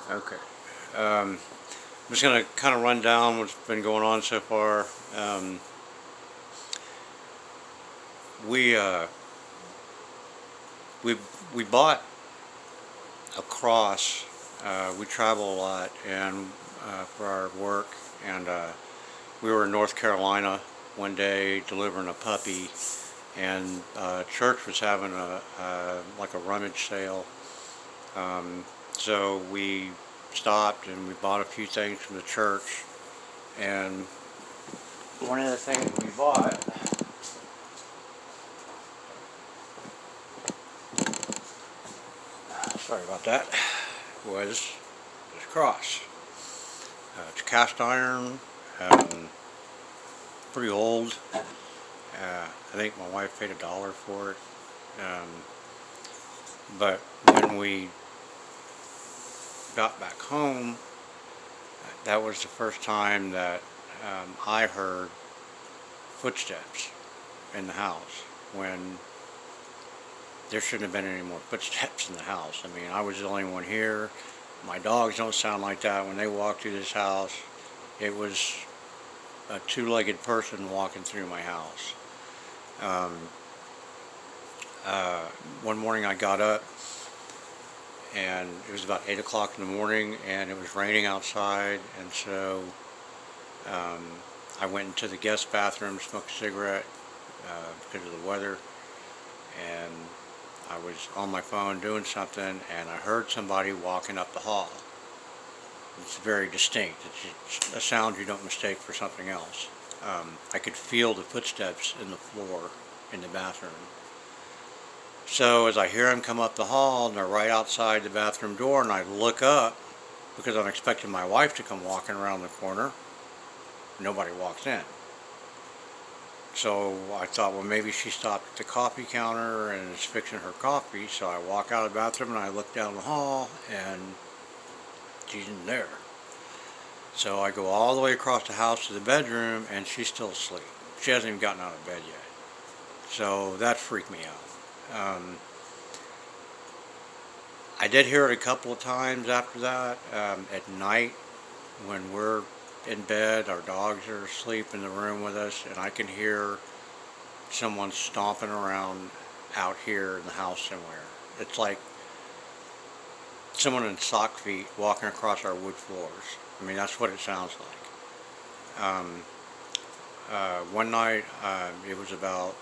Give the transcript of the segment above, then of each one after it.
Okay. I'm just going to kind of run down what's been going on so far. We uh, we we bought a cross. We travel a lot and for our work, and we were in North Carolina one day delivering a puppy, and church was having a like a rummage sale. Um, so we stopped and we bought a few things from the church, and one of the things we bought, sorry about that, was this cross. It's cast iron, um, pretty old. I think my wife paid $1 for it. Um, but when we got back home, that was the first time that I heard footsteps in the house when there shouldn't have been any more footsteps in the house. I mean, I was the only one here. My dogs don't sound like that. When they walk through this house, it was a two-legged person walking through my house. Um, One morning I got up and it was about 8 o'clock in the morning and it was raining outside, and so um, I went into the guest bathroom, smoked a cigarette because of the weather, and I was on my phone doing something and I heard somebody walking up the hall. It's very distinct. It's a sound you don't mistake for something else. I could feel the footsteps in the floor in the bathroom. So as I hear them come up the hall, and they're right outside the bathroom door, and I look up because I'm expecting my wife to come walking around the corner. Nobody walks in. So I thought, well, maybe she stopped at the coffee counter and is fixing her coffee. So I walk out of the bathroom and I look down the hall and she's in there. So I go all the way across the house to the bedroom and she's still asleep. She hasn't even gotten out of bed yet. So that freaked me out. I did hear it a couple of times after that. At night when we're in bed, our dogs are asleep in the room with us, and I can hear someone stomping around out here in the house somewhere. It's like someone in sock feet walking across our wood floors. I mean, that's what it sounds like. One night, it was about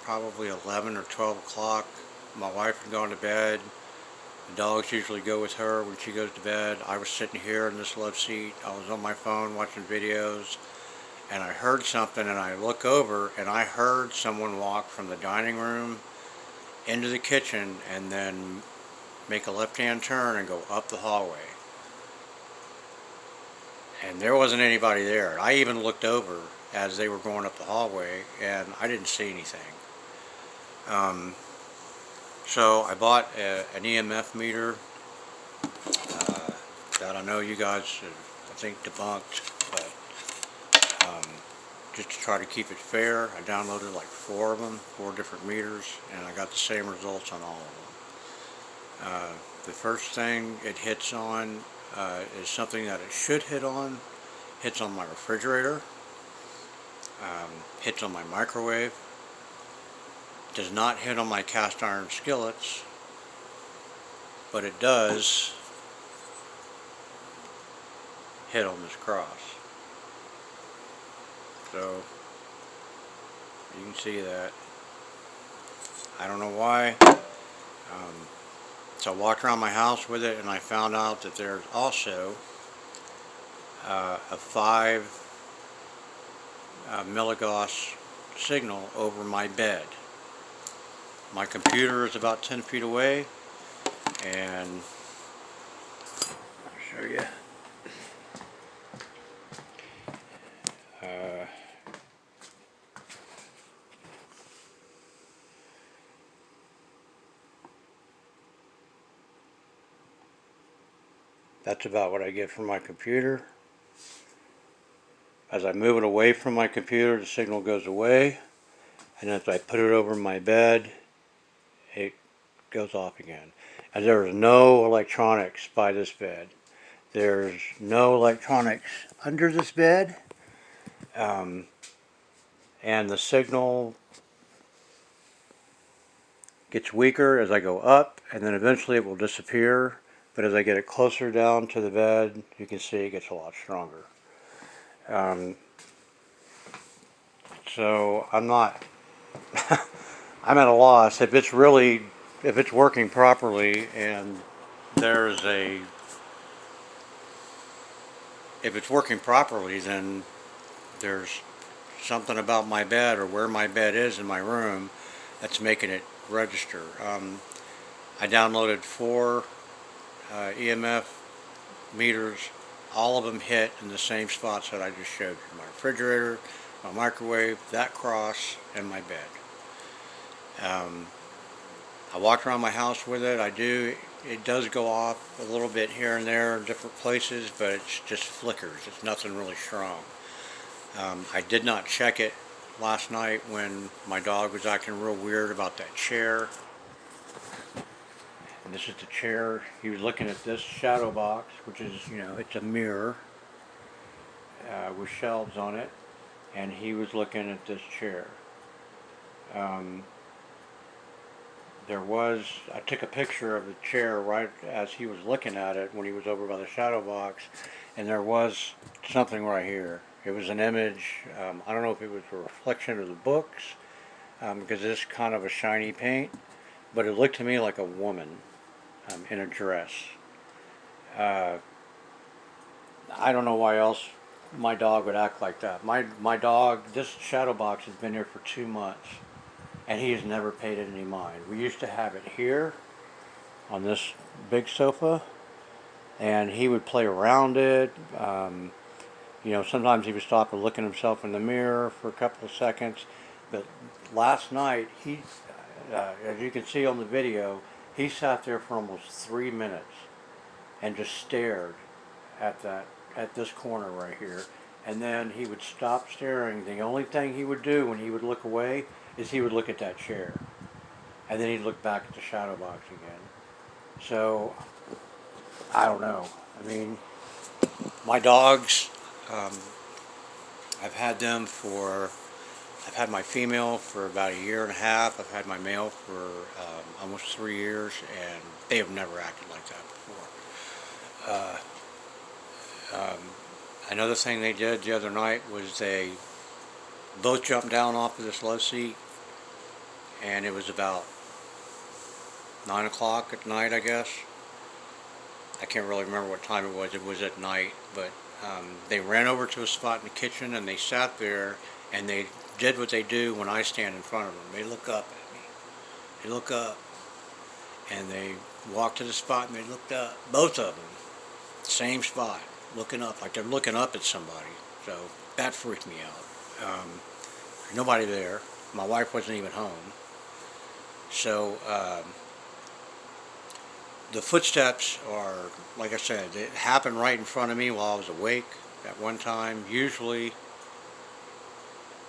probably 11 or 12 o'clock. My wife had gone to bed. The dogs usually go with her when she goes to bed. I was sitting here in this love seat. I was on my phone watching videos, and I heard something, and I look over, and I heard someone walk from the dining room into the kitchen and then make a left-hand turn and go up the hallway. And there wasn't anybody there. I even looked over as they were going up the hallway, and I didn't see anything. So I bought an EMF meter that I know you guys have, I think, debunked, but just to try to keep it fair, I downloaded like 4 of them, 4 different meters, and I got the same results on all of them. The first thing it hits on is something that it should hit on. Hits on my refrigerator, hits on my microwave, does not hit on my cast iron skillets, but it does hit on this cross. So you can see that. I don't know why. So I walked around my house with it and I found out that there's also a 5 milligauss signal over my bed. My computer is about 10 feet away, and I'll show you. That's about what I get from my computer. As I move it away from my computer, the signal goes away, and as I put it over my bed, it goes off again. And there's no electronics by this bed. There's no electronics under this bed. Um, and the signal gets weaker as I go up, and then eventually it will disappear. But as I get it closer down to the bed, you can see it gets a lot stronger. Um, so I'm not, I'm at a loss. If it's working properly and there's a, if it's working properly, then there's something about my bed or where my bed is in my room that's making it register. I downloaded 4 EMF meters. All of them hit in the same spots that I just showed you. My refrigerator, my microwave, that cross, and my bed. I walk around my house with it. It does go off a little bit here and there in different places, but it's just flickers. It's nothing really strong. I did not check it last night when my dog was acting real weird about that chair. And this is the chair. He was looking at this shadow box, which is, it's a mirror with shelves on it. And he was looking at this chair. I took a picture of the chair right as he was looking at it when he was over by the shadow box, and there was something right here. It was an image. I don't know if it was a reflection of the books, because it's kind of a shiny paint, but it looked to me like a woman in a dress. I don't know why else my dog would act like that. My dog, this shadow box has been here for 2 months, and he has never paid it any mind. We used to have it here on this big sofa, and he would play around it. Sometimes he would stop and look at himself in the mirror for a couple of seconds. But last night, as you can see on the video, he sat there for almost 3 minutes and just stared at this corner right here. And then he would stop staring. The only thing he would do when he would look away is he would look at that chair. And then he'd look back at the shadow box again. So, I don't know. I mean, my dogs, I've had my female for about 1.5 years. I've had my male for almost 3 years, and they have never acted like that before. Another thing they did the other night was they both jumped down off of this love seat, and it was about 9 o'clock at night, I guess. I can't really remember what time it was. It was at night, but they ran over to a spot in the kitchen, and they sat there, and they did what they do when I stand in front of them. They look up at me. They look up, and they walked to the spot, and they looked up. Both of them, same spot, looking up, like they're looking up at somebody. So that freaked me out. Nobody there. My wife wasn't even home. So the footsteps are, like I said, it happened right in front of me while I was awake at one time. Usually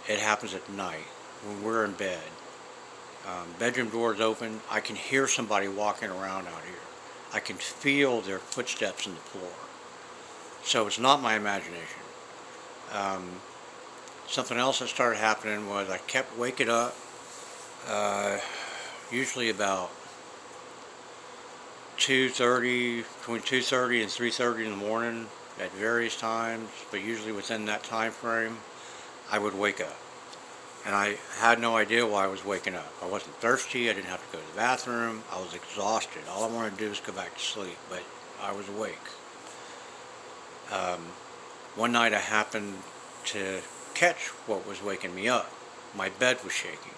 it happens at night when we're in bed. Bedroom doors open. I can hear somebody walking around out here. I can feel their footsteps in the floor. So it's not my imagination. Something else that started happening was I kept waking up, usually about 2:30, between 2:30 and 3:30 in the morning at various times, but usually within that time frame, I would wake up. And I had no idea why I was waking up. I wasn't thirsty. I didn't have to go to the bathroom. I was exhausted. All I wanted to do was go back to sleep, but I was awake. One night I happened to catch what was waking me up. My bed was shaking.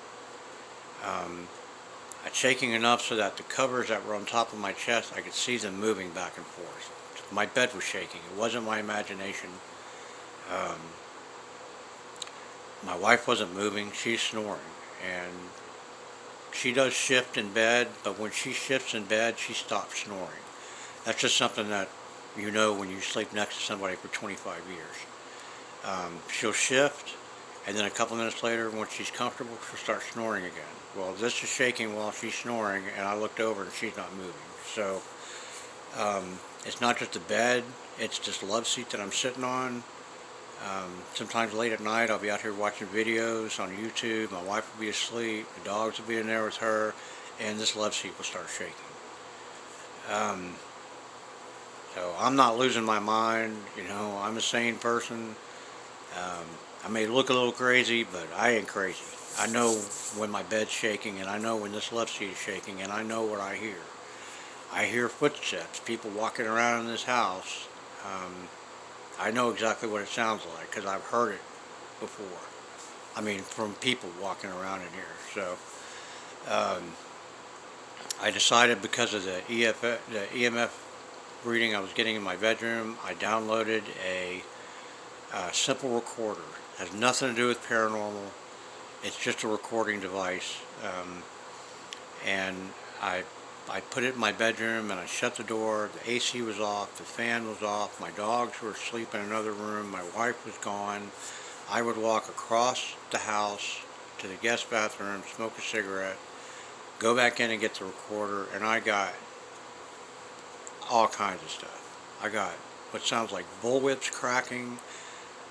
It's shaking enough so that the covers that were on top of my chest, I could see them moving back and forth. My bed was shaking. It wasn't my imagination. My wife wasn't moving. She's snoring. And she does shift in bed, but when she shifts in bed, she stops snoring. That's just something that you know when you sleep next to somebody for 25 years. She'll shift, And then a couple minutes later, when she's comfortable, she'll start snoring again. Well, this is shaking while she's snoring, and I looked over and she's not moving. So it's not just the bed, it's this love seat that I'm sitting on. Sometimes late at night, I'll be out here watching videos on YouTube. My wife will be asleep, the dogs will be in there with her, and this love seat will start shaking. So I'm not losing my mind, I'm a sane person. I may look a little crazy, but I ain't crazy. I know when my bed's shaking, and I know when this love seat is shaking, and I know what I hear. I hear footsteps, people walking around in this house. I know exactly what it sounds like because I've heard it before. I mean, from people walking around in here. So I decided, because of the EMF reading I was getting in my bedroom, I downloaded a simple recorder. It has nothing to do with paranormal. It's just a recording device. And I put it in my bedroom, and I shut the door. The AC was off, the fan was off, my dogs were asleep in another room, my wife was gone. I would walk across the house to the guest bathroom, smoke a cigarette, go back in and get the recorder, and I got all kinds of stuff. I got what sounds like bullwhips cracking.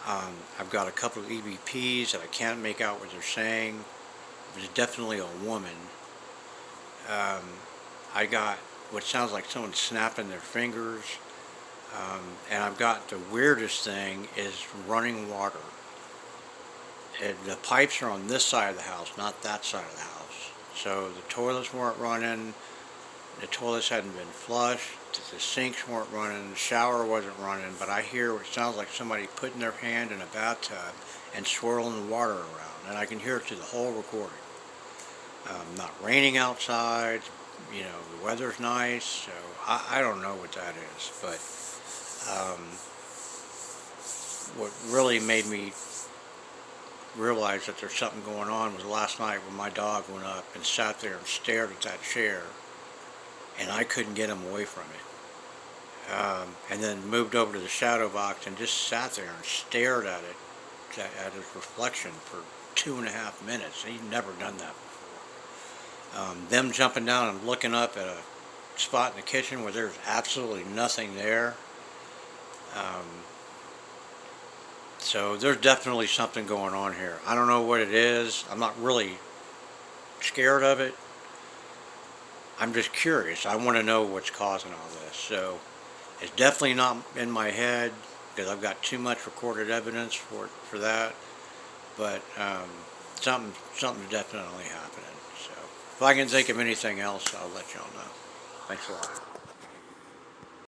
I've got a couple of EVPs that I can't make out what they're saying. It was definitely a woman. I got what sounds like someone snapping their fingers. And I've got, the weirdest thing is running water. The pipes are on this side of the house, not that side of the house. So the toilets weren't running, the toilets hadn't been flushed, the sinks weren't running, the shower wasn't running, but I hear what sounds like somebody putting their hand in a bathtub and swirling the water around, and I can hear it through the whole recording. Not raining outside, the weather's nice, so I don't know what that is, but what really made me realize that there's something going on was last night when my dog went up and sat there and stared at that chair, and I couldn't get him away from it. And then moved over to the shadow box and just sat there and stared at it, at his reflection, for 2.5 minutes. He'd never done that before. Them jumping down and looking up at a spot in the kitchen where there's absolutely nothing there. So there's definitely something going on here. I don't know what it is. I'm not really scared of it. I'm just curious. I want to know what's causing all this. So it's definitely not in my head, because I've got too much recorded evidence for that. But something's definitely happening. So if I can think of anything else, I'll let y'all know. Thanks a lot.